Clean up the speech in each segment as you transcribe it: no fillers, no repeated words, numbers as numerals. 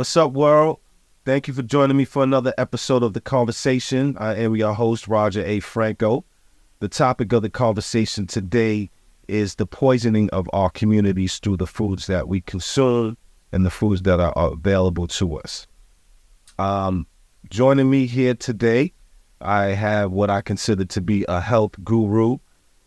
What's up, world? Thank you for joining me for another episode of The Conversation. I am your host, Roger A. Franco. The topic of the conversation today is the poisoning of our communities through the foods that we consume and the foods that are available to us. Joining me here today, I have what I consider to be a health guru,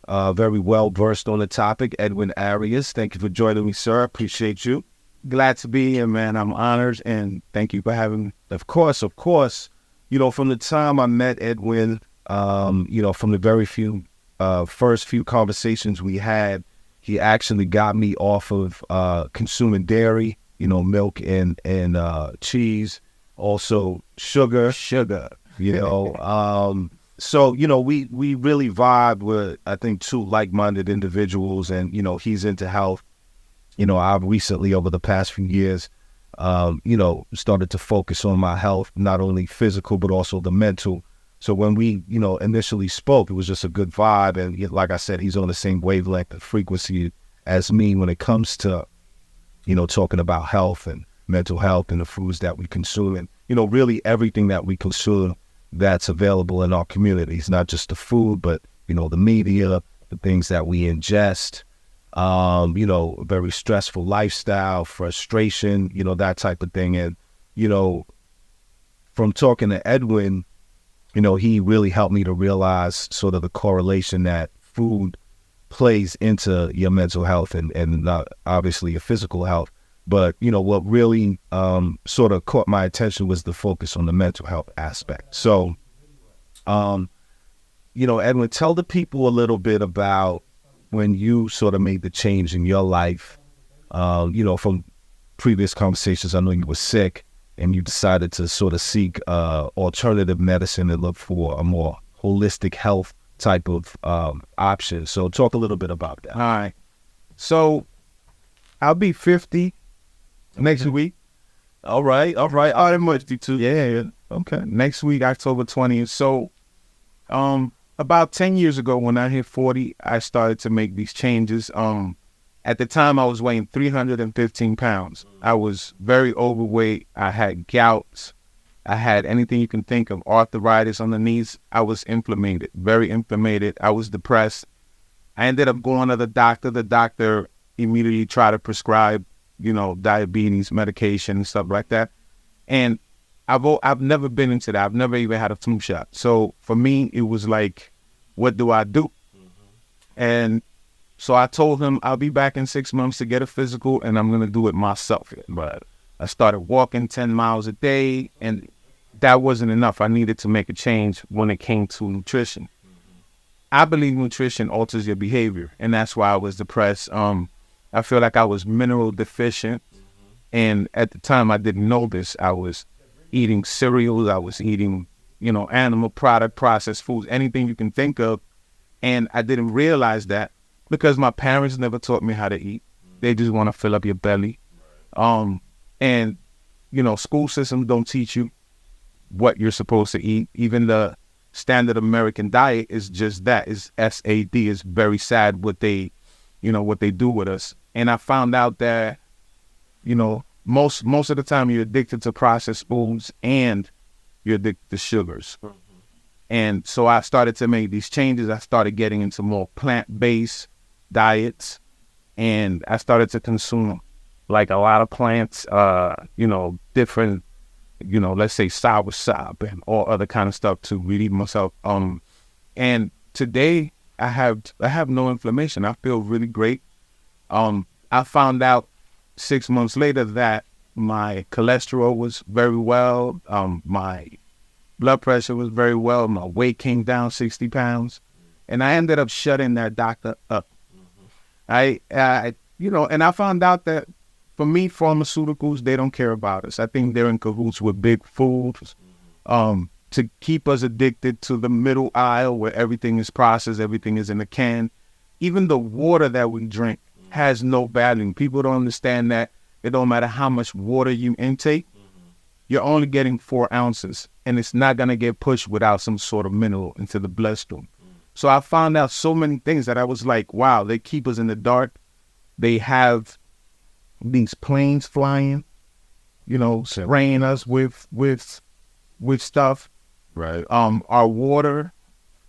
very well versed on the topic, Edwin Arias. Thank you for joining me, sir. I appreciate you. Glad to be here, man. I'm honored, and thank you for having me. Of course. From the time I met Edwin, from the very first few conversations we had, he actually got me off of consuming dairy, milk and cheese, also sugar. We really vibe with, I think, two like-minded individuals, and, he's into health. I've recently, over the past few years, started to focus on my health, not only physical, but also the mental. So when we, initially spoke, it was just a good vibe. And like I said, he's on the same wavelength and frequency as me when it comes to, talking about health and mental health and the foods that we consume. And, really everything that we consume that's available in our communities, not just the food, but, the media, the things that we ingest. Very stressful lifestyle, frustration, that type of thing. And, from talking to Edwin, he really helped me to realize sort of the correlation that food plays into your mental health and not obviously your physical health. But, what really sort of caught my attention was the focus on the mental health aspect. So, Edwin, tell the people a little bit about when you sort of made the change in your life. From previous conversations, I know you were sick and you decided to sort of seek alternative medicine and look for a more holistic health type of option. So talk a little bit about that. All right. So I'll be 50 next week. All right. Oh, that must be too. Yeah. Okay. Next week, October 20th. So, about 10 years ago, when I hit 40, I started to make these changes. At the time, I was weighing 315 pounds. I was very overweight. I had gout. I had anything you can think of, arthritis on the knees. I was very inflamed. I was depressed. I ended up going to the doctor. The doctor immediately tried to prescribe, diabetes medication and stuff like that. And I've never been into that. I've never even had a flu shot. So for me, it was like, what do I do? Mm-hmm. And so I told him I'll be back in 6 months to get a physical, and I'm going to do it myself. But I started walking 10 miles a day, and that wasn't enough. I needed to make a change when it came to nutrition. Mm-hmm. I believe nutrition alters your behavior, and that's why I was depressed. I feel like I was mineral deficient, and at the time I didn't know this. I was eating cereals, I was eating, animal product, processed foods, anything you can think of. And I didn't realize that because my parents never taught me how to eat. They just want to fill up your belly. School systems don't teach you what you're supposed to eat. Even the standard American diet is just that, is SAD. It's very sad what they do with us. And I found out that, most of the time you're addicted to processed foods and you're addicted to sugars. Mm-hmm. And so I started to make these changes. I started getting into more plant-based diets, and I started to consume like a lot of plants, different, let's say soursop and all other kind of stuff to relieve myself. And today I have no inflammation. I feel really great. I found out 6 months later that my cholesterol was very well, my blood pressure was very well, my weight came down 60 pounds, and I ended up shutting that doctor up. Mm-hmm. And I found out that for me, pharmaceuticals, they don't care about us. I think they're in cahoots with big foods, to keep us addicted to the middle aisle where everything is processed, everything is in a can. Even the water that we drink has no value. People don't understand that it don't matter how much water you intake, you're only getting 4 ounces, and it's not going to get pushed without some sort of mineral into the bloodstream. So I found out so many things that I was like, wow, they keep us in the dark. They have these planes flying spraying us with stuff. Right. Our water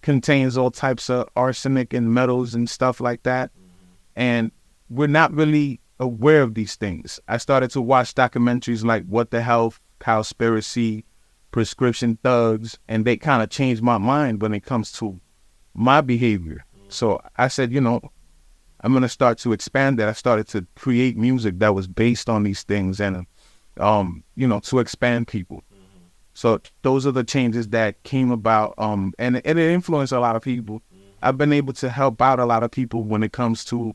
contains all types of arsenic and metals and stuff like that. And we're not really aware of these things. I started to watch documentaries like What the Health, Cowspiracy, Prescription Thugs, and they kind of changed my mind when it comes to my behavior. So I said, I'm going to start to expand that. I started to create music that was based on these things and, to expand people. So those are the changes that came about, and it influenced a lot of people. I've been able to help out a lot of people when it comes to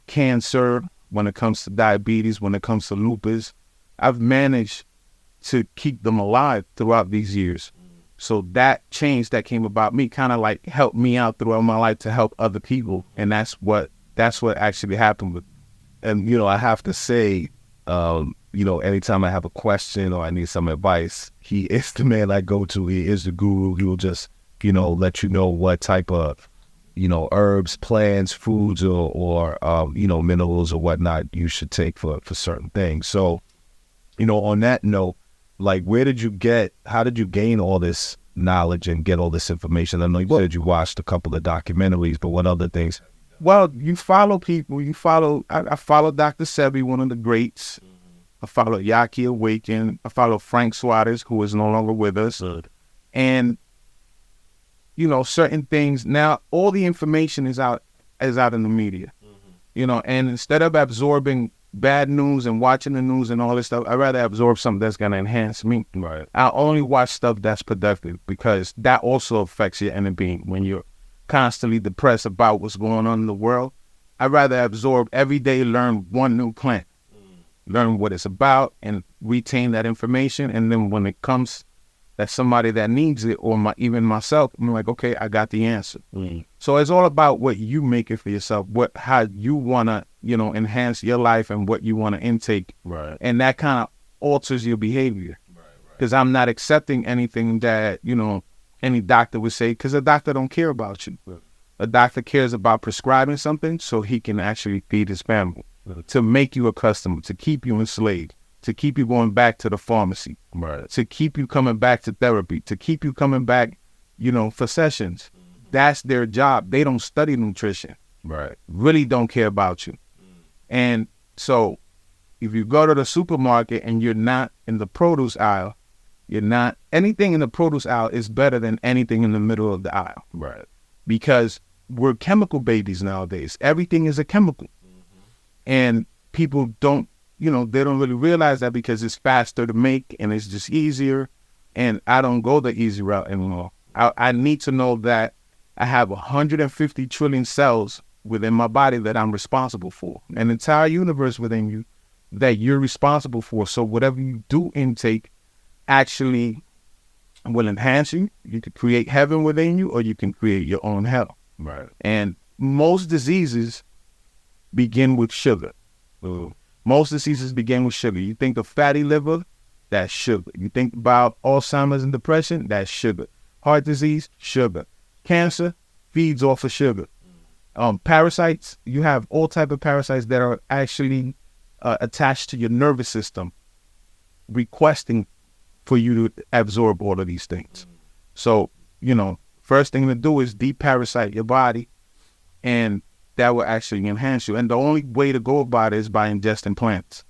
cancer, when it comes to diabetes, when it comes to lupus. I've managed to keep them alive throughout these years. So that change that came about me kind of like helped me out throughout my life to help other people, and that's what actually happened with. And I have to say, anytime I have a question or I need some advice, he is the man I go to. He is the guru. He will just, let you know what type of, herbs, plants, foods, or minerals or whatnot you should take for certain things. So, on that note, like, how did you gain all this knowledge and get all this information? I know you said you watched a couple of documentaries, but what other things? Well, you follow people. I follow Dr. Sebi, one of the greats. I follow Yaki Awaken. I follow Frank Suarez, who is no longer with us. And, certain things. Now, all the information is out in the media. And instead of absorbing bad news and watching the news and all this stuff, I'd rather absorb something that's going to enhance me. Right. I only watch stuff that's productive, because that also affects your inner being. When you're constantly depressed about what's going on in the world, I'd rather absorb every day, learn one new plant, learn what it's about, and retain that information. And then when it comes that somebody that needs it, or even myself, I'm like, okay, I got the answer. So it's all about what you make it for yourself, how you want to, enhance your life and what you want to intake. Right. And that kind of alters your behavior. Because I'm not accepting anything that, any doctor would say, because a doctor don't care about you. A doctor cares about prescribing something so he can actually feed his family, to make you a customer, to keep you enslaved, to keep you going back to the pharmacy, to keep you coming back to therapy, to keep you coming back, for sessions. That's their job. They don't study nutrition. Really don't care about you. And so if you go to the supermarket and you're not in the produce aisle, anything in the produce aisle is better than anything in the middle of the aisle. Because we're chemical babies nowadays. Everything is a chemical. And people don't, they don't really realize that, because it's faster to make and it's just easier. And I don't go the easy route anymore. I need to know that I have 150 trillion cells within my body that I'm responsible for. An entire universe within you that you're responsible for. So whatever you do intake actually will enhance you. You can create heaven within you, or you can create your own hell. And most diseases begin with sugar. Most diseases begin with sugar. You think of fatty liver, that's sugar. You think about Alzheimer's and depression, that's sugar. Heart disease, sugar. Cancer feeds off of sugar. Parasites, you have all type of parasites that are actually attached to your nervous system, requesting for you to absorb all of these things. So, first thing to do is deparasite your body, and that will actually enhance you. And the only way to go about it is by ingesting plants.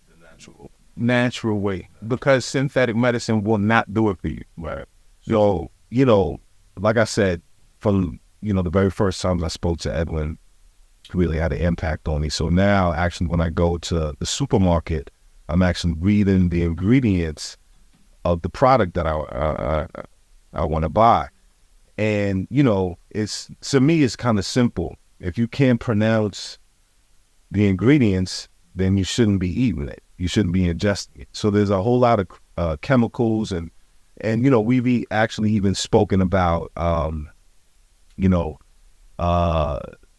The natural way, because synthetic medicine will not do it for you. So, like I said, from, the very first time I spoke to Edwin, really had an impact on me. So now, actually, when I go to the supermarket, I'm actually reading the ingredients of the product that I want to buy. And, to me, it's kind of simple. If you can't pronounce the ingredients, then you shouldn't be eating it. You shouldn't be ingesting it. So there's a whole lot of chemicals, and we've actually even spoken about,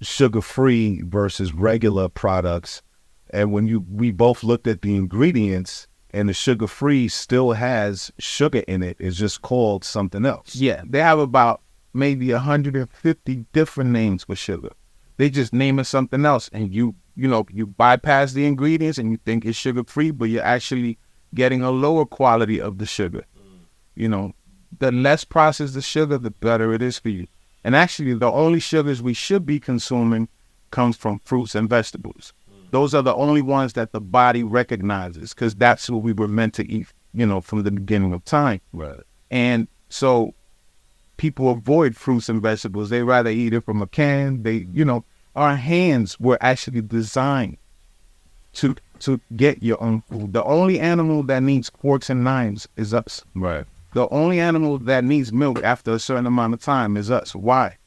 sugar-free versus regular products. And when we both looked at the ingredients, and the sugar-free still has sugar in it, it's just called something else. Yeah, they have about maybe 150 different names for sugar. They just name it something else, and you bypass the ingredients and you think it's sugar-free, but you're actually getting a lower quality of the sugar. You know, the less processed the sugar, the better it is for you. And actually, the only sugars we should be consuming comes from fruits and vegetables. Those are the only ones that the body recognizes, because that's what we were meant to eat, you know, from the beginning of time. Right. And so people avoid fruits and vegetables. They rather eat it from a can. They, you know, our hands were actually designed to get your own food. The only animal that needs forks and knives is us. Right. The only animal that needs milk after a certain amount of time is us. Why?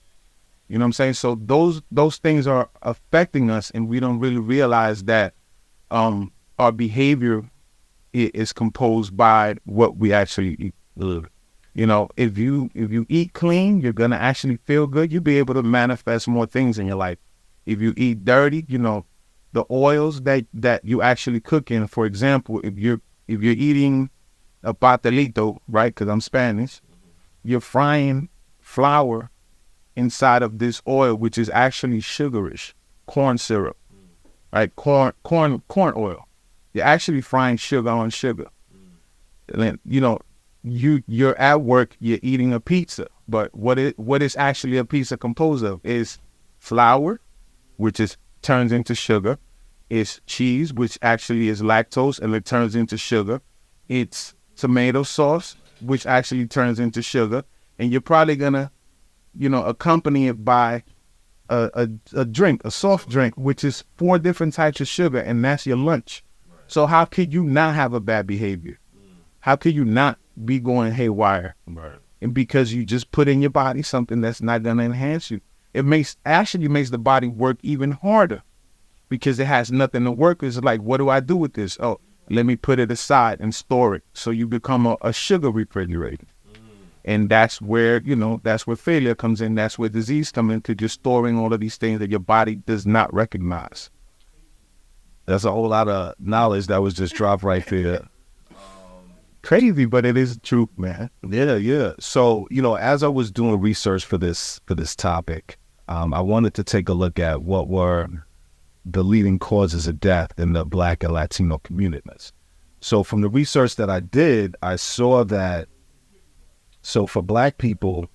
You know what I'm saying? So those things are affecting us, and we don't really realize that our behavior is composed by what we actually eat. You know, if you eat clean, you're gonna actually feel good. You'll be able to manifest more things in your life. If you eat dirty, you know, the oils that you actually cook in. For example, if you're eating a pastelito, right? Because I'm Spanish, you're frying flour inside of this oil, which is actually sugarish, corn syrup, right? Corn oil. You're actually frying sugar on sugar. And, you know, you're at work, you're eating a pizza, but what is actually a pizza composed of is flour, which turns into sugar. It's cheese, which actually is lactose, and it turns into sugar. It's tomato sauce, which actually turns into sugar, and you're probably gonna, you know, accompany it by a drink, a soft drink, which is 4 different types of sugar, and that's your lunch. So how could you not have a bad behavior? How could you not be going haywire? Right. And because you just put in your body something that's not gonna enhance you, it actually makes the body work even harder, because it has nothing to work with. It's like, what do I do with this? Oh, let me put it aside and store it. So you become a sugar refrigerator. And that's where, you know, that's where failure comes in. That's where disease comes in, because you're storing all of these things that your body does not recognize. That's a whole lot of knowledge that was just dropped right there. Crazy, but it is the truth, man. Yeah. So, you know, as I was doing research for this topic, I wanted to take a look at what were the leading causes of death in the Black and Latino communities. So from the research that I did, I saw that, so for Black people,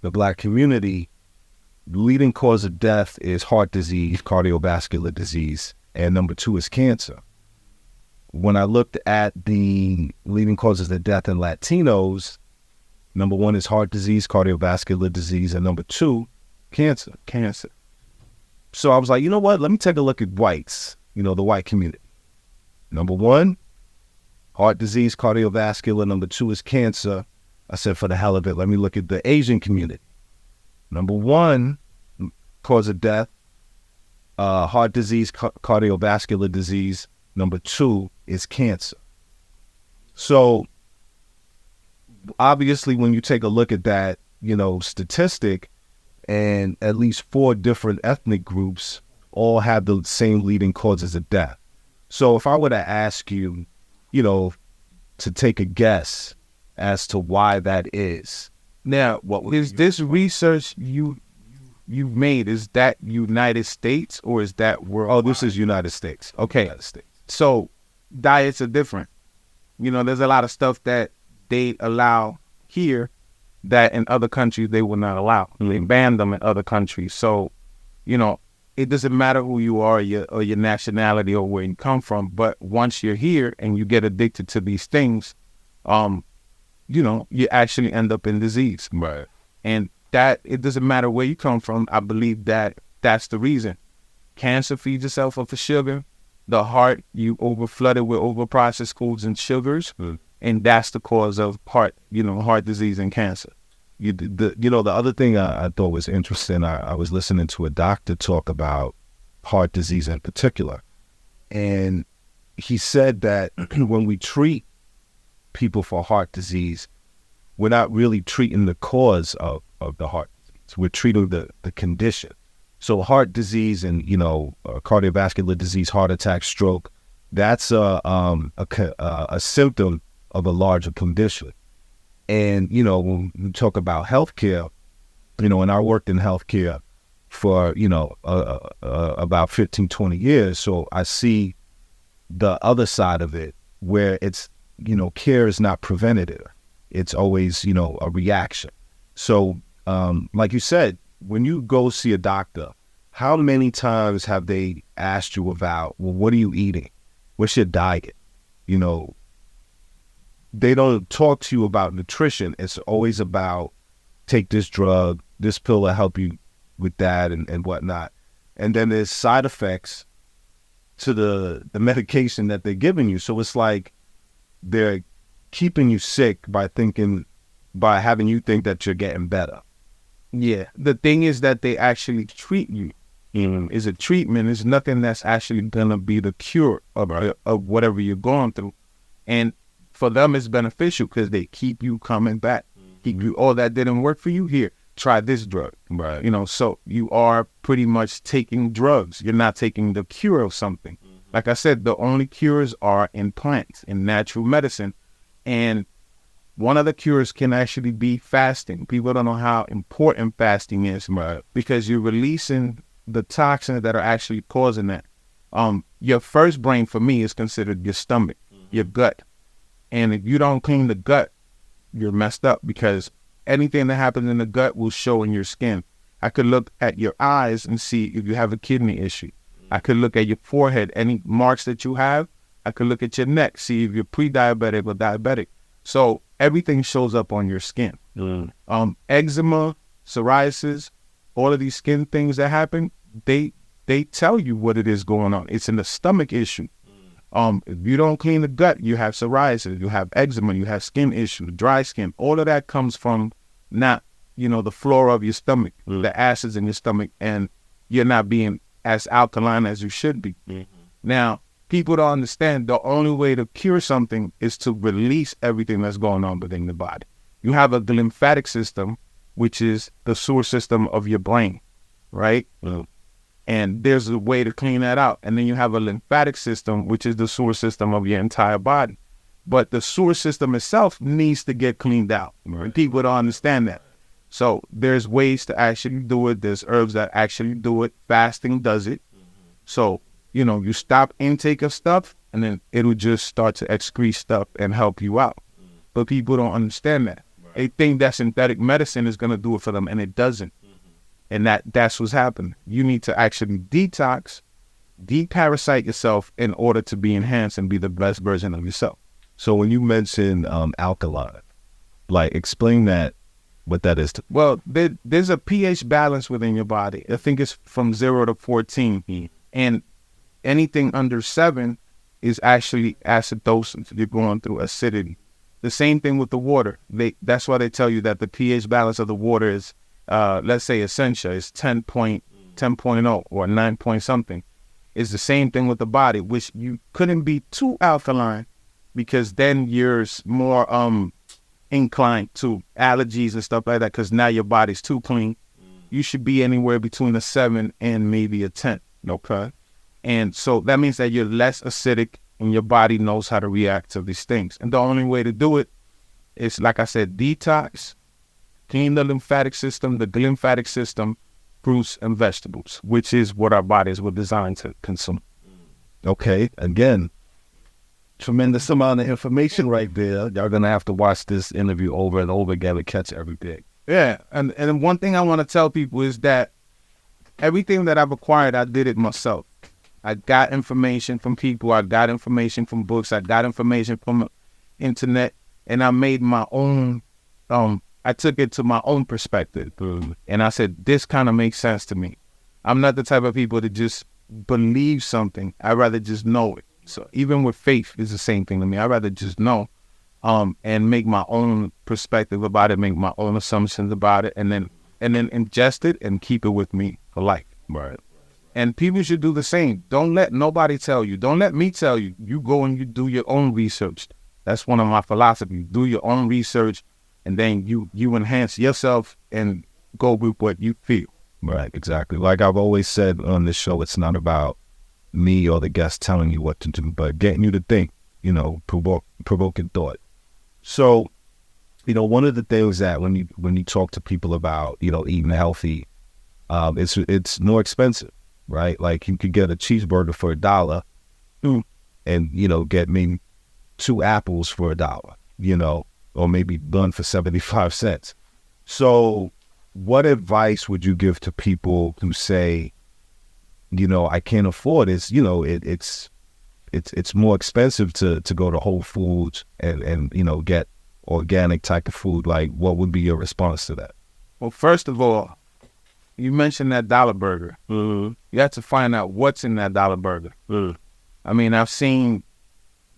the Black community, the leading cause of death is heart disease, cardiovascular disease, and number 2 is cancer. When I looked at the leading causes of death in Latinos, number 1 is heart disease, cardiovascular disease, and number 2, cancer. So I was like, you know what? Let me take a look at whites, you know, the white community. Number 1, heart disease, cardiovascular. Number 2 is cancer. I said, for the hell of it, let me look at the Asian community. Number 1 cause of death, heart disease, cardiovascular disease. Number 2 is cancer. So obviously, when you take a look at that, you know, statistic, and at least 4 different ethnic groups all have the same leading causes of death. So if I were to ask you, you know, to take a guess as to why that is. Now, what is this research you've made? Is that United States, or is that worldwide? Oh, this is United States. Okay. United States. So diets are different. You know, there's a lot of stuff that they allow here that in other countries they will not allow. They ban them in other countries. So, you know, it doesn't matter who you are, or your nationality, or where you come from. But once you're here and you get addicted to these things, you know, you actually end up in disease. Right. And that, it doesn't matter where you come from. I believe that that's the reason. Cancer feeds itself off of sugar. The heart, you overflooded with overprocessed foods and sugars. And that's the cause of heart disease and cancer. The other thing I thought was interesting, I was listening to a doctor talk about heart disease in particular. And he said that when we treat people for heart disease, we're not really treating the cause of the heart disease. We're treating the condition. So heart disease and, you know, cardiovascular disease, heart attack, stroke, that's a symptom of a larger condition. And, you know, when we talk about healthcare, you know, and I worked in healthcare for, you know, about 15, 20 years. So I see the other side of it. where it's, care is not preventative. It's always, a reaction. So, like you said, when you go see a doctor, how many times have they asked you about, well, what are you eating? What's your diet? They don't talk to you about nutrition. It's always about take this drug, this pill will help you with that and whatnot. And then there's side effects to the medication that they're giving you. So it's like they're keeping you sick by having you think that you're getting better. Yeah. The thing is that they actually treat you. Is a treatment. It's nothing that's actually going to be the cure of whatever you're going through. And for them, it's beneficial because they keep you coming back. Keep you, oh, that didn't work for you? Here, try this drug. Right. So you are pretty much taking drugs. You're not taking the cure of something. Like I said, the only cures are in plants, in natural medicine. And one of the cures can actually be fasting. People don't know how important fasting is, right, because you're releasing the toxins that are actually causing that. Your first brain, for me, is considered your stomach, your gut. And if you don't clean the gut, you're messed up, because anything that happens in the gut will show in your skin. I could look at your eyes and see if you have a kidney issue. I could look at your forehead, any marks that you have. I could look at your neck, see if you're pre-diabetic or diabetic. So everything shows up on your skin. Eczema, psoriasis, all of these skin things that happen, they tell you what it is going on. It's in the stomach issue. If you don't clean the gut, you have psoriasis, you have eczema, you have skin issues, dry skin. All of that comes from not, the flora of your stomach, the acids in your stomach, and you're not being as alkaline as you should be. Now, people don't understand the only way to cure something is to release everything that's going on within the body. You have a lymphatic system, which is the sewer system of your brain, right? And there's a way to clean that out. And then you have a lymphatic system, which is the sewer system of your entire body. But the sewer system itself needs to get cleaned out. Right. People don't understand that. So there's ways to actually do it. There's herbs that actually do it. Fasting does it. So, you stop intake of stuff, and then it'll just start to excrete stuff and help you out. But people don't understand that. Right. They think that synthetic medicine is going to do it for them, and it doesn't. And that's what's happening. You need to actually detox, deparasite yourself in order to be enhanced and be the best version of yourself. So when you mention alkaline, explain what that is. Well, there's a pH balance within your body. I think it's from 0 to 14. And anything under 7 is actually acidosis. You're going through acidity. The same thing with the water. That's why they tell you that the pH balance of the water is, let's say Essentia is 10.0 or 9 point something. It's the same thing with the body, which you couldn't be too alkaline, because then you're more inclined to allergies and stuff like that, because now your body's too clean. You should be anywhere between a 7 and maybe a 10. Okay. And so that means that you're less acidic and your body knows how to react to these things. And the only way to do it is, like I said, detox, clean the lymphatic system, fruits and vegetables, which is what our bodies were designed to consume. Okay. Again, tremendous amount of information right there. Y'all going to have to watch this interview over and over again to catch everything. Yeah. And one thing I want to tell people is that everything that I've acquired, I did it myself. I got information from people. I got information from books. I got information from internet, and I made my own, I took it to my own perspective. And I said, this kind of makes sense to me. I'm not the type of people to just believe something. I'd rather just know it. So even with faith, it's the same thing to me. I'd rather just know, and make my own perspective about it, make my own assumptions about it, and then ingest it and keep it with me for life. Right. And people should do the same. Don't let nobody tell you. Don't let me tell you. You go and you do your own research. That's one of my philosophies. Do your own research, and then you enhance yourself and go with what you feel. Right, exactly. Like I've always said on this show, it's not about me or the guest telling you what to do, but getting you to think, provoking thought. So, one of the things that when you talk to people about, eating healthy, it's more expensive. Right? Like you could get a cheeseburger for $1 and, get maybe 2 apples for $1, or maybe one for 75 cents. So what advice would you give to people who say, I can't afford this, it's more expensive to go to Whole Foods and get organic type of food? Like, what would be your response to that? Well, first of all, you mentioned that dollar burger. Mm-hmm. You have to find out what's in that dollar burger. Mm. I mean, I've seen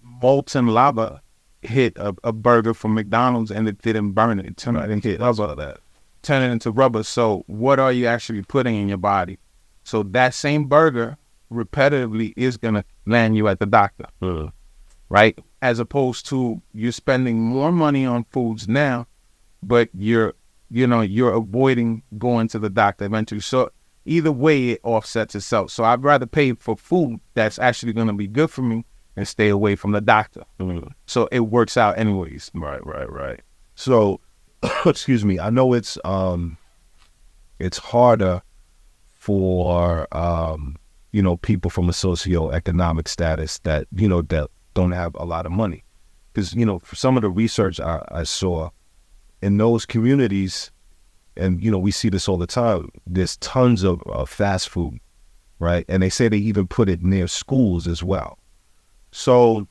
molten lava hit a burger from McDonald's and it didn't burn it. It turned it into rubber. Turn it into rubber. So what are you actually putting in your body? So that same burger repetitively is going to land you at the doctor, right? As opposed to you're spending more money on foods now, but you're avoiding going to the doctor eventually. So either way, it offsets itself. So I'd rather pay for food that's actually going to be good for me and stay away from the doctor. So it works out anyways. Right. So, excuse me, I know it's harder for, people from a socioeconomic status that don't have a lot of money. Because, for some of the research I saw in those communities, and, we see this all the time, there's tons of fast food, right? And they say they even put it near schools as well. So,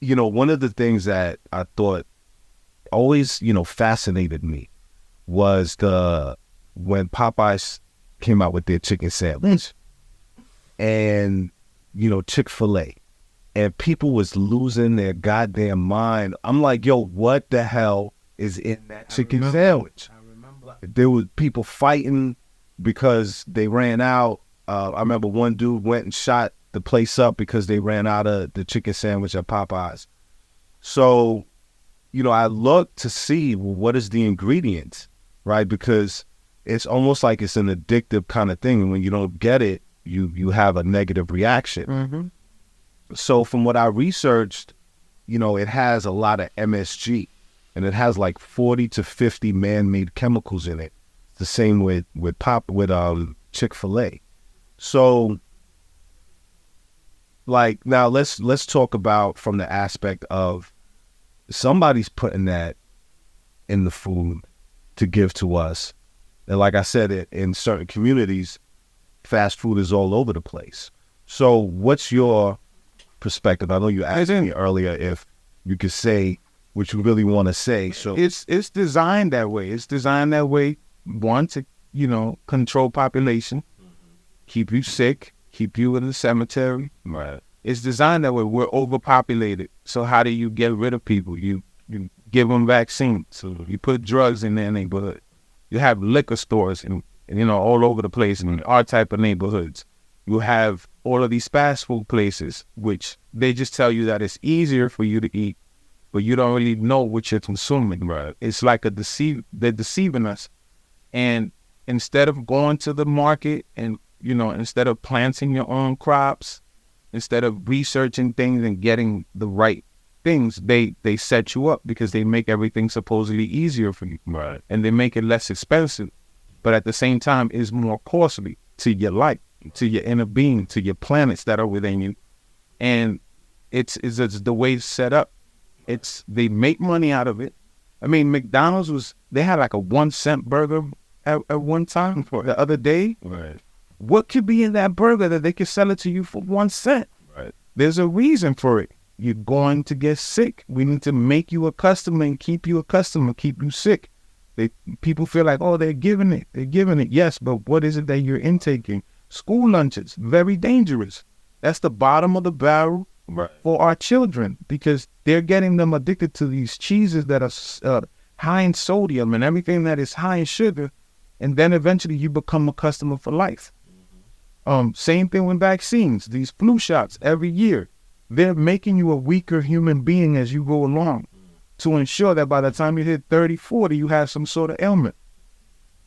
one of the things that I thought always, fascinated me was when Popeyes came out with their chicken sandwich and, Chick-fil-A, and people was losing their goddamn mind. I'm like, yo, what the hell is in that chicken sandwich? I remember. There was people fighting because they ran out. I remember one dude went and shot the place up because they ran out of the chicken sandwich at Popeyes. So, I looked to see, well, what is the ingredients, right? Because it's almost like it's an addictive kind of thing. And when you don't get it, you have a negative reaction. Mm-hmm. So from what I researched, it has a lot of MSG, and it has like 40 to 50 man-made chemicals in it. The same with Chick-fil-A. So, like, now let's talk about from the aspect of somebody's putting that in the food to give to us. And like I said, in certain communities, fast food is all over the place. So what's your perspective? I know you asked me earlier if you could say what you really want to say. So it's designed that way. It's designed that way, one, to, control population, keep you sick, keep you in the cemetery. Right. It's designed that way. We're overpopulated. So how do you get rid of people? You give them vaccines. So you put drugs in their neighborhood. You have liquor stores and all over the place in our type of neighborhoods. You have all of these fast food places, which they just tell you that it's easier for you to eat, but you don't really know what you're consuming. Right. It's like they're deceiving us. And instead of going to the market and, instead of planting your own crops, instead of researching things and getting the right things, they set you up because they make everything supposedly easier for you. Right. And they make it less expensive, but at the same time is more costly to your life, to your inner being, to your planets that are within you. And it's the way it's set up. They make money out of it. I mean, McDonald's they had like a 1 cent burger at one time for the other day. Right. What could be in that burger that they could sell it to you for 1 cent? Right. There's a reason for it. You're going to get sick. We need to make you a customer and keep you a customer, keep you sick. People feel like, oh, they're giving it. Yes, but what is it that you're intaking? School lunches, very dangerous. That's the bottom of the barrel for our children because they're getting them addicted to these cheeses that are high in sodium and everything that is high in sugar. And then eventually you become a customer for life. Same thing with vaccines, these flu shots every year. They're making you a weaker human being as you go along to ensure that by the time you hit 30, 40, you have some sort of ailment,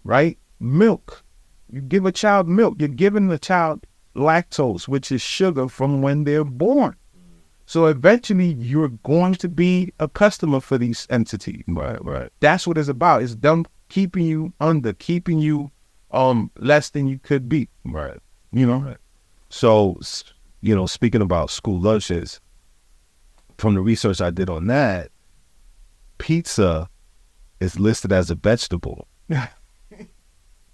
right? Milk. You give a child milk, you're giving the child lactose, which is sugar from when they're born. So eventually you're going to be a customer for these entities. Right. That's what it's about. It's them keeping you under, keeping you less than you could be. Right. Right. So, speaking about school lunches, from the research I did on that, pizza is listed as a vegetable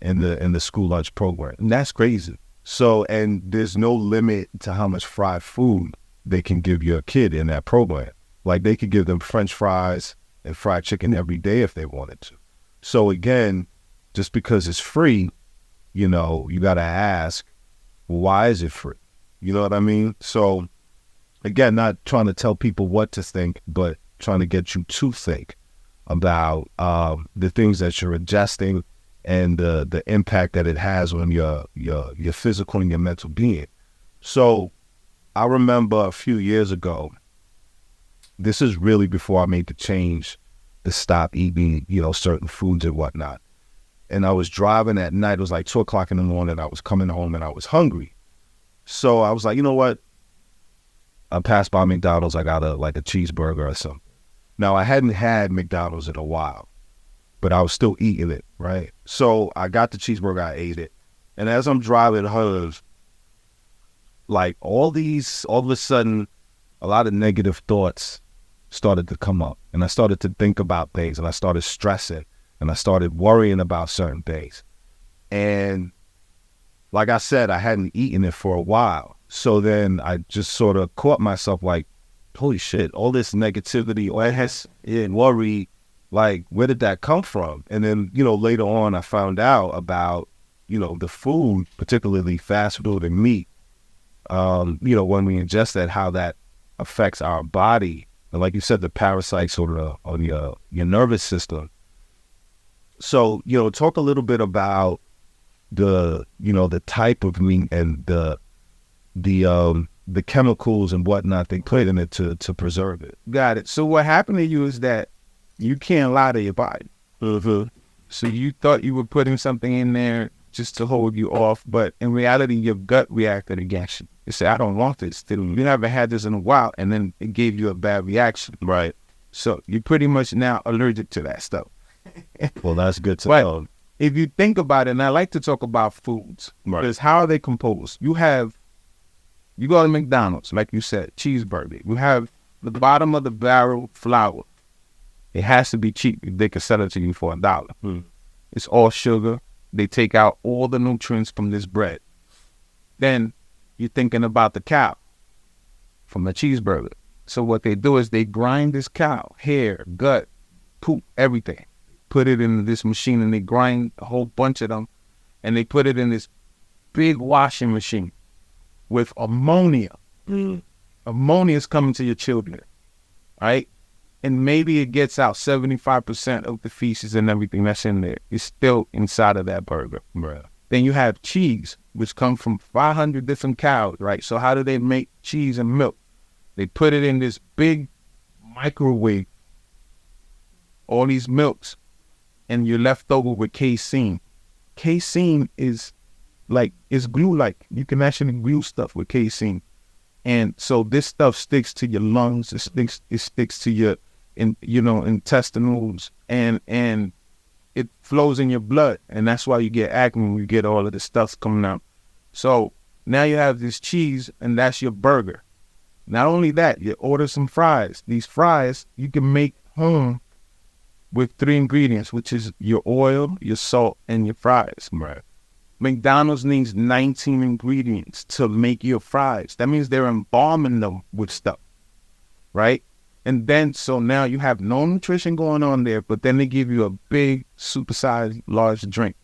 in the school lunch program. And that's crazy. So, and there's no limit to how much fried food they can give your kid in that program. Like they could give them French fries and fried chicken every day if they wanted to. So again, just because it's free, you got to ask, why is it free? You know what I mean? So again, not trying to tell people what to think, but trying to get you to think about the things that you're ingesting and the impact that it has on your physical and your mental being. So I remember a few years ago, this is really before I made the change to stop eating, certain foods and whatnot. And I was driving at night. It was like 2 o'clock in the morning. I was coming home and I was hungry. So I was like, you know what? I passed by McDonald's. I got a cheeseburger or something. Now, I hadn't had McDonald's in a while, but I was still eating it, right? So I got the cheeseburger, I ate it. And as I'm driving home, like all of a sudden, a lot of negative thoughts started to come up. And I started to think about things, and I started stressing, and I started worrying about certain things. And like I said, I hadn't eaten it for a while. So then I just sort of caught myself like, holy shit, all this negativity, and worry, like, where did that come from? And then, later on I found out about, the food, particularly fast food and meat, when we ingest that, how that affects our body. And like you said, the parasites on your nervous system. So, talk a little bit about the type of meat and the chemicals and whatnot they put in it to preserve it. Got it. So what happened to you is that you can't lie to your body. Mm-hmm. So you thought you were putting something in there just to hold you off, but in reality, your gut reacted against you. You said, I don't want this. You haven't had this in a while, and then it gave you a bad reaction. Right. So you're pretty much now allergic to that stuff. Well, that's good to know. If you think about it, and I like to talk about foods, right, because how are they composed? You go to McDonald's, like you said, cheeseburger. You have the bottom of the barrel flour. It has to be cheap. They can sell it to you for $1. It's all sugar. They take out all the nutrients from this bread. Then you're thinking about the cow from the cheeseburger. So what they do is they grind this cow, hair, gut, poop, everything. Put it in this machine, and they grind a whole bunch of them, and they put it in this big washing machine with ammonia. Ammonia is coming to your children, right? And maybe it gets out 75% of the feces and everything that's in there. It's still inside of that burger. Right. Then you have cheese, which comes from 500 different cows, right? So how do they make cheese and milk? They put it in this big microwave, all these milks, and you're left over with casein. Casein is glue-like. You can actually glue stuff with casein. And so this stuff sticks to your lungs, it sticks to your intestinals, and it flows in your blood. And that's why you get acne when you get all of this stuff coming out. So now you have this cheese, and that's your burger. Not only that, you order some fries. These fries you can make home with 3 ingredients, which is your oil, your salt, and your fries. Right. McDonald's needs 19 ingredients to make your fries. That means they're embalming them with stuff, right? And then, so now you have no nutrition going on there, but then they give you a big, supersized, large drink.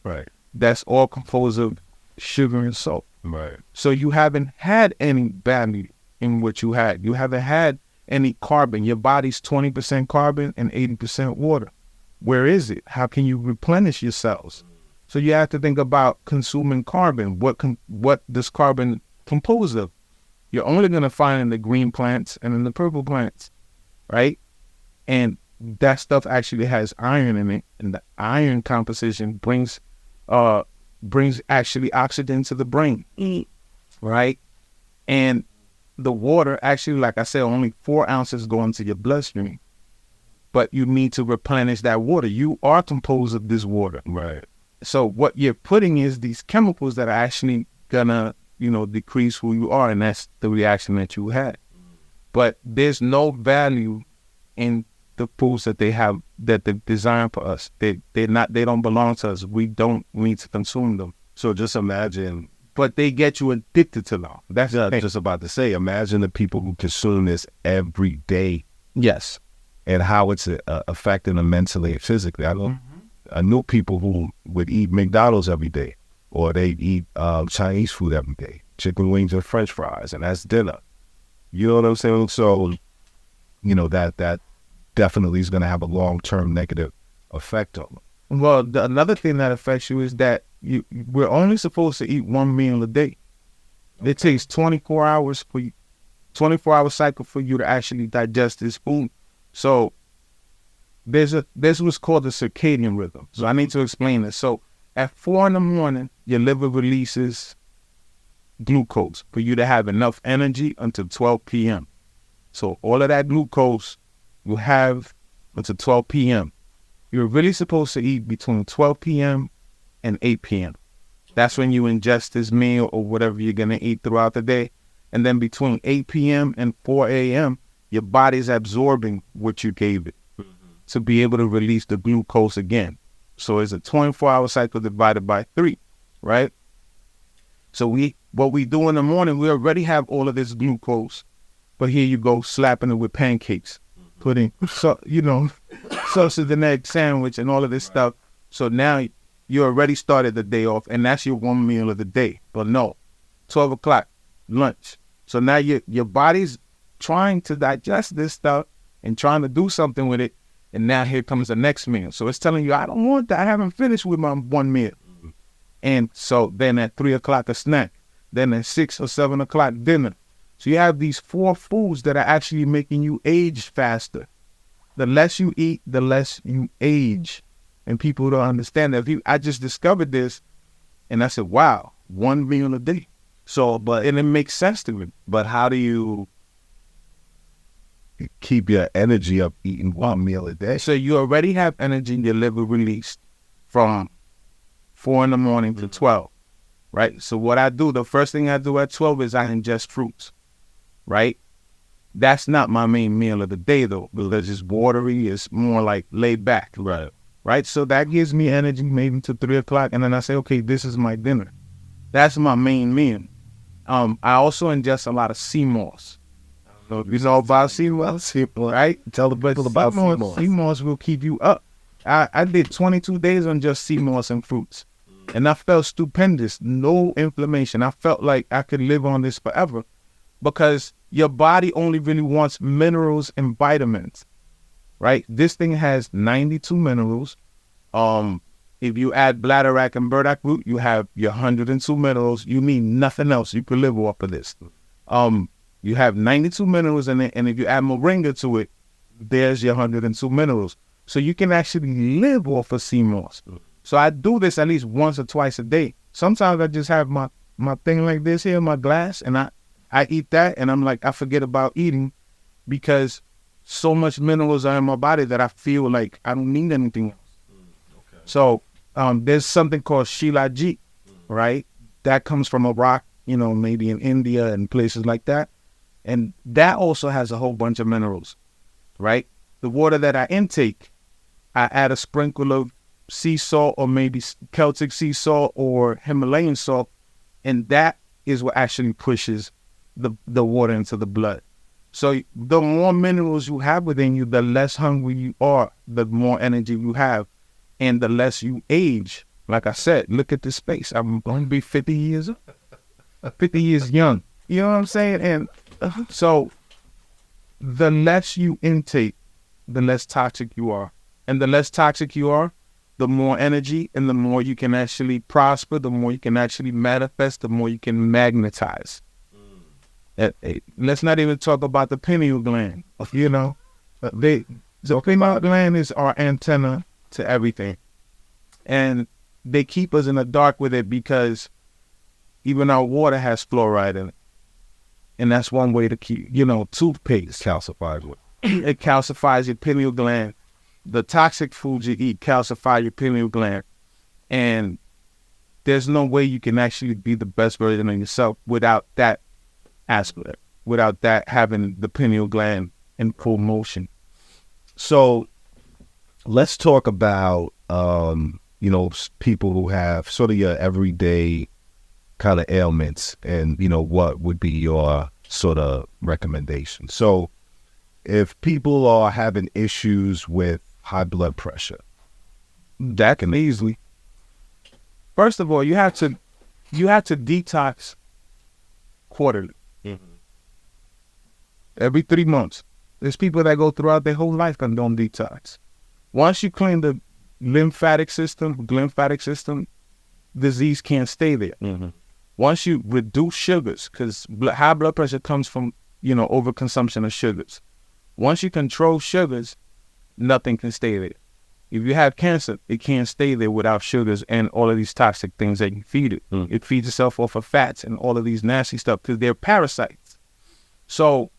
Right. That's all composed of sugar and salt. Right. So you haven't had any value in what you had. You haven't had any carbon. Your body's 20% carbon and 80% water. Where is it? How can you replenish your cells? So you have to think about consuming carbon. What does carbon compose of? You're only going to find in the green plants and in the purple plants, right? And that stuff actually has iron in it, and the iron composition brings actually oxygen to the brain, right? And the water, actually, like I said, only 4 ounces go into your bloodstream, but you need to replenish that water. You are composed of this water. Right. So what you're putting is these chemicals that are actually gonna, decrease who you are, and that's the reaction that you had. But there's no value in the foods that they have, that they design for us. They don't belong to us. We don't need to consume them. So just imagine. But they get you addicted to them. That's Yeah, just about to say, imagine the people who consume this every day. Yes. And how it's affecting them mentally and physically. I knew people who would eat McDonald's every day, or they eat Chinese food every day, chicken wings and French fries, and that's dinner. You know what I'm saying? So, that definitely is going to have a long-term negative effect on them. Well, another thing that affects you is that we're only supposed to eat one meal a day. Okay. It takes 24 hours 24-hour cycle for you to actually digest this food. So there's what's called the circadian rhythm. So I need to explain this. So at 4 a.m, your liver releases glucose for you to have enough energy until 12 p.m. So all of that glucose you have until 12 p.m. You're really supposed to eat between 12 p.m. and 8 p.m. That's when you ingest this meal or whatever you're going to eat throughout the day. And then between 8 p.m. and 4 a.m., your body's absorbing what you gave it to be able to release the glucose again. So it's a 24-hour cycle divided by 3, right? So what we do in the morning, we already have all of this glucose, but here you go slapping it with pancakes, putting, sausage and egg sandwich and all of this stuff. So now you already started the day off, and that's your one meal of the day. But no, 12 o'clock, lunch. So now your body's trying to digest this stuff and trying to do something with it. And now here comes the next meal. So it's telling you, I don't want that. I haven't finished with my one meal. And so then at 3 o'clock, a snack. Then at 6 or 7 o'clock, dinner. So you have these 4 foods that are actually making you age faster. The less you eat, the less you age. And people don't understand that. I just discovered this, and I said, wow, one meal a day. So, and it makes sense to me. But how do you keep your energy up eating one meal a day? So you already have energy in your liver released from 4 a.m. to 12, right? So what I do, the first thing I do at 12 is I ingest fruits, right? That's not my main meal of the day, though, because it's watery. It's more like laid back, right? So that gives me energy maybe to 3 o'clock, and then I say, okay, this is my dinner. That's my main meal. I also ingest a lot of sea moss. You know about sea moss, right? Tell the people about sea moss. Sea moss will keep you up. I did 22 days on just sea moss and fruits, and I felt stupendous. No inflammation. I felt like I could live on this forever, because your body only really wants minerals and vitamins, right? This thing has 92 minerals. If you add bladderwrack and burdock root, you have your 102 minerals. You need nothing else. You could live off of this. You have 92 minerals in it, and if you add moringa to it, there's your 102 minerals. So you can actually live off of sea moss. So I do this at least once or twice a day. Sometimes I just have my thing like this here, my glass, and I eat that, and I'm like, I forget about eating, because so much minerals are in my body that I feel like I don't need anything else. Okay. So there's something called shilajit, right? That comes from a rock, maybe in India and places like that. And that also has a whole bunch of minerals, right? The water that I intake, I add a sprinkle of sea salt, or maybe Celtic sea salt or Himalayan salt, and that is what actually pushes the water into the blood. So the more minerals you have within you, the less hungry you are, the more energy you have, and the less you age. Like I said, look at this space. I'm going to be 50 years old, 50 years young. You know what I'm saying? And so the less you intake, the less toxic you are. And the less toxic you are, the more energy and the more you can actually prosper, the more you can actually manifest, the more you can magnetize. Let's not even talk about the pineal gland. The pineal gland is our antenna to everything. And they keep us in the dark with it, because even our water has fluoride in it. And that's one way to keep, toothpaste calcifies. It calcifies your pineal gland. The toxic foods you eat calcify your pineal gland. And there's no way you can actually be the best version of yourself without that aspect. without that having the pineal gland in full motion. So let's talk about, people who have sort of your everyday kind of ailments and, what would be your sort of recommendation. So if people are having issues with high blood pressure, That can easily. First of all, you have to detox quarterly. Every 3 months. There's people that go throughout their whole life and don't detox. Once you clean the lymphatic system, disease can't stay there. Once you reduce sugars, because high blood pressure comes from, overconsumption of sugars. Once you control sugars, nothing can stay there. If you have cancer, it can't stay there without sugars and all of these toxic things that you feed it. It feeds itself off of fats and all of these nasty stuff because they're parasites. So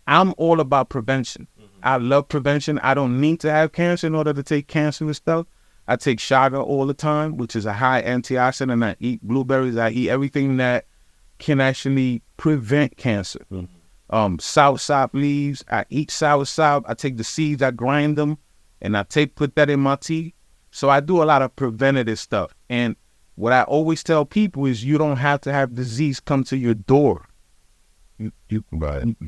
I'm all about prevention. I love prevention. I don't need to have cancer in order to take cancerous stuff. I take chaga all the time, which is a high antioxidant. I eat blueberries. I eat everything that can actually prevent cancer. Soursop leaves. I eat soursop. I take the seeds, I grind them, and I put that in my tea. So I do a lot of preventative stuff. And what I always tell people is you don't have to have disease come to your door. You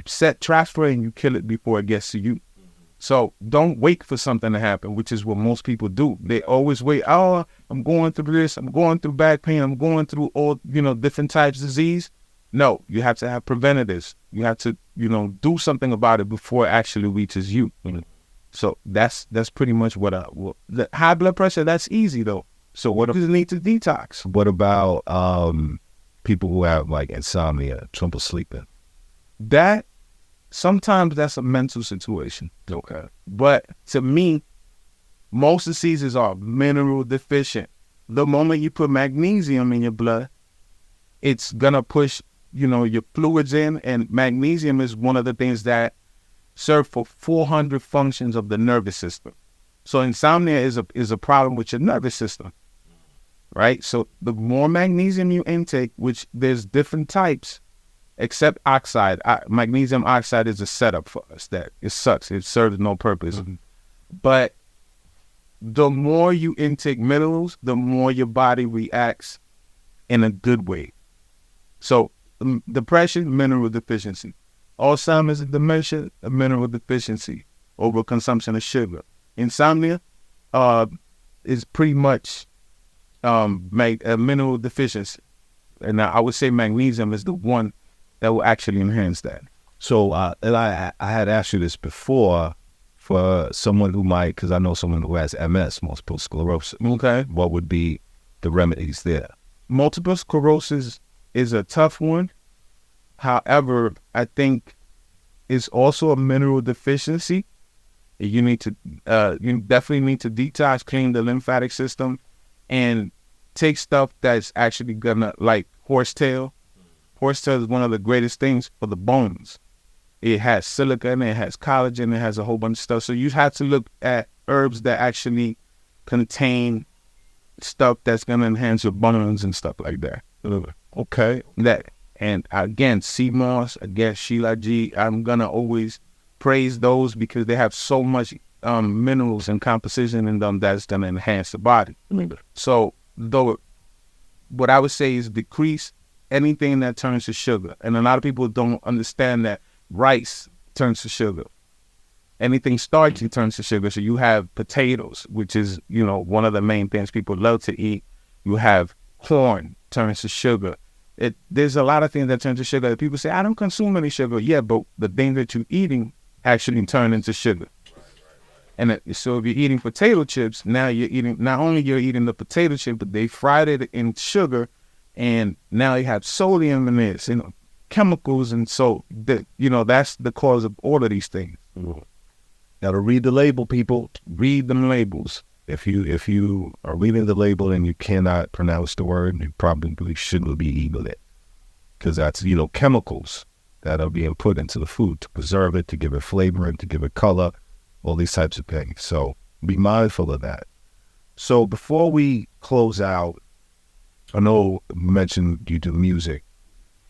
set traps for it and you kill it before it gets to you. So don't wait for something to happen, which is what most people do. They always wait. Oh, I'm going through this. I'm going through back pain. I'm going through all, different types of disease. No, you have to have preventatives. You have to, do something about it before it actually reaches you. So that's pretty much what the high blood pressure, that's easy though. So what does it need to detox? What about people who have like insomnia, trouble sleeping? Sometimes that's a mental situation. Okay. But to me, most diseases are mineral deficient. The moment you put magnesium in your blood, it's gonna push, your fluids in, and magnesium is one of the things that serve for 400 functions of the nervous system. So insomnia is a problem with your nervous system, right? So the more magnesium you intake, which there's different types, except oxide. Magnesium oxide is a setup for us. That it sucks. It serves no purpose. But the more you intake minerals, the more your body reacts in a good way. So depression, mineral deficiency. Alzheimer's and dementia, a mineral deficiency, overconsumption of sugar. Insomnia is pretty much a mineral deficiency. And I would say magnesium is the one that will actually enhance that. So, and I had asked you this before for someone who might, because I know someone who has MS, multiple sclerosis. Okay. What would be the remedies there? Multiple sclerosis is a tough one. However, I think it's also a mineral deficiency. You definitely need to detox, clean the lymphatic system, and take stuff that's actually gonna, like horsetail. Horsetail is one of the greatest things for the bones. It has silica in it, it has collagen, it has a whole bunch of stuff. So you have to look at herbs that actually contain stuff that's going to enhance your bones and stuff like that. Okay. And again, sea moss, again, shilajit, I'm going to always praise those because they have so much minerals and composition in them that's going to enhance the body. So what I would say is decrease anything that turns to sugar. And a lot of people don't understand that rice turns to sugar. Anything starchy turns to sugar. So you have potatoes, which is, one of the main things people love to eat. You have corn turns to sugar. There's a lot of things that turn to sugar. People say, I don't consume any sugar. Yeah, but the thing that you're eating actually turn into sugar. And so if you're eating potato chips, now not only you're eating the potato chip, but they fried it in sugar. And now you have sodium in this, chemicals, and so that's the cause of all of these things. Now to read the label, people, read them labels. If you are reading the label and you cannot pronounce the word, you probably shouldn't be eating it, because that's chemicals that are being put into the food to preserve it, to give it flavor, to give it color, all these types of things. So be mindful of that. So before we close out, I know you mentioned you do music.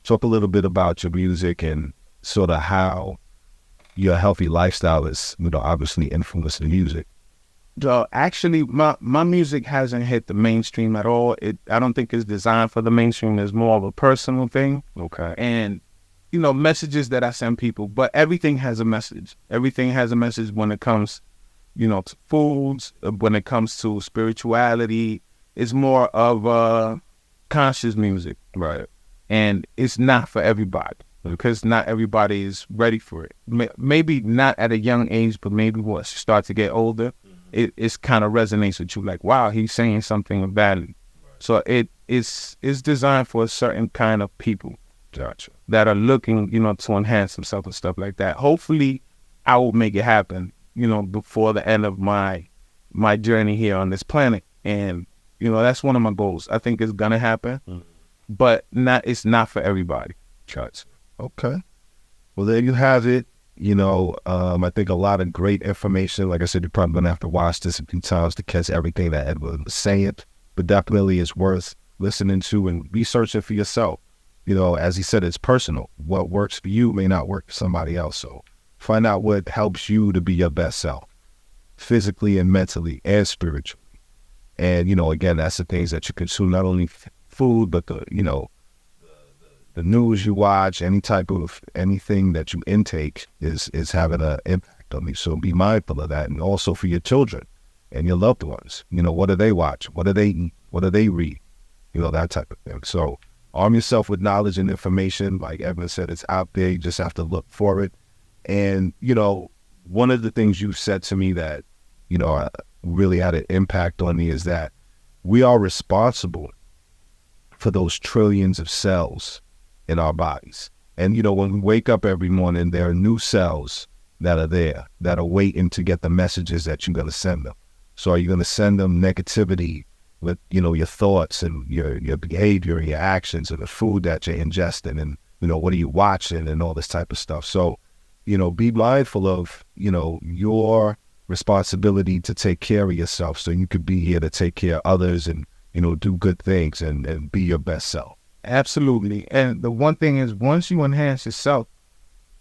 Talk a little bit about your music and sort of how your healthy lifestyle is, obviously influencing music. Actually, my music hasn't hit the mainstream at all. I don't think it's designed for the mainstream. It's more of a personal thing. Okay. And, messages that I send people, but everything has a message. Everything has a message when it comes, to foods, when it comes to spirituality. It's more of conscious music. Right. And it's not for everybody because not everybody is ready for it. Maybe not at a young age, but maybe once you start to get older, it's kind of resonates with you. Like, wow, he's saying something of value. Right. So it's designed for a certain kind of people. Gotcha. That are looking, to enhance themselves and stuff like that. Hopefully, I will make it happen, before the end of my journey here on this planet. And, that's one of my goals. I think it's gonna happen, but it's not for everybody. Gotcha. Okay. Well, there you have it. I think a lot of great information. Like I said, you're probably gonna have to watch this a few times to catch everything that Edwin was saying, but definitely it's worth listening to and researching for yourself. As he said, it's personal. What works for you may not work for somebody else. So find out what helps you to be your best self, physically and mentally and spiritually. And, again, that's the things that you consume, not only food, but the news you watch, anything that you intake is having an impact on you. So be mindful of that. And also for your children and your loved ones, what do they watch? What do they eat? What do they read? That type of thing. So arm yourself with knowledge and information. Like Edwin said, it's out there. You just have to look for it. And, one of the things you said to me that, really had an impact on me is that we are responsible for those trillions of cells in our bodies. And, when we wake up every morning, there are new cells that are there that are waiting to get the messages that you're going to send them. So are you going to send them negativity with, your thoughts and your behavior and your actions and the food that you're ingesting and, what are you watching and all this type of stuff. So, be mindful of, your responsibility to take care of yourself so you could be here to take care of others and, do good things and be your best self. Absolutely. And the one thing is, once you enhance yourself,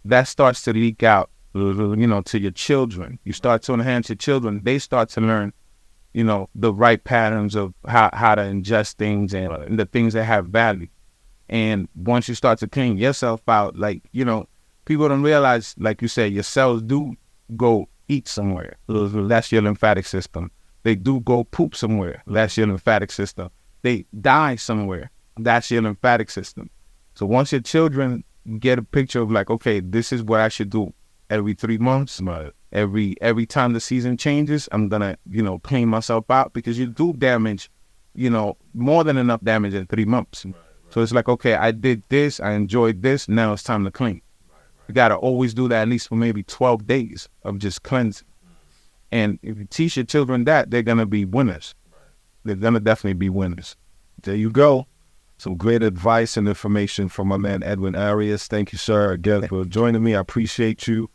that starts to leak out, to your children. You start to enhance your children. They start to learn, the right patterns of how to ingest things and the things that have value. And once you start to clean yourself out, like, people don't realize, like you said, your cells do go eat somewhere. That's your lymphatic system. They do go poop somewhere. That's your lymphatic system. They die somewhere. That's your lymphatic system. So once your children get a picture of like, okay, this is what I should do every 3 months, Right. every time the season changes, I'm gonna, clean myself out, because you do damage, more than enough damage in 3 months. Right. So it's like, okay, I did this, I enjoyed this, now it's time to clean. You gotta always do that at least for maybe 12 days of just cleansing. And if you teach your children that, they're gonna be winners. They're gonna definitely be winners. There you go. Some great advice and information from my man Edwin Arias. Thank you, sir, again for joining me. I appreciate you.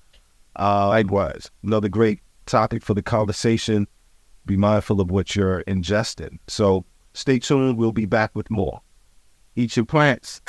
Likewise, another great topic for the conversation. Be mindful of what you're ingesting. So stay tuned. We'll be back with more. Eat your plants.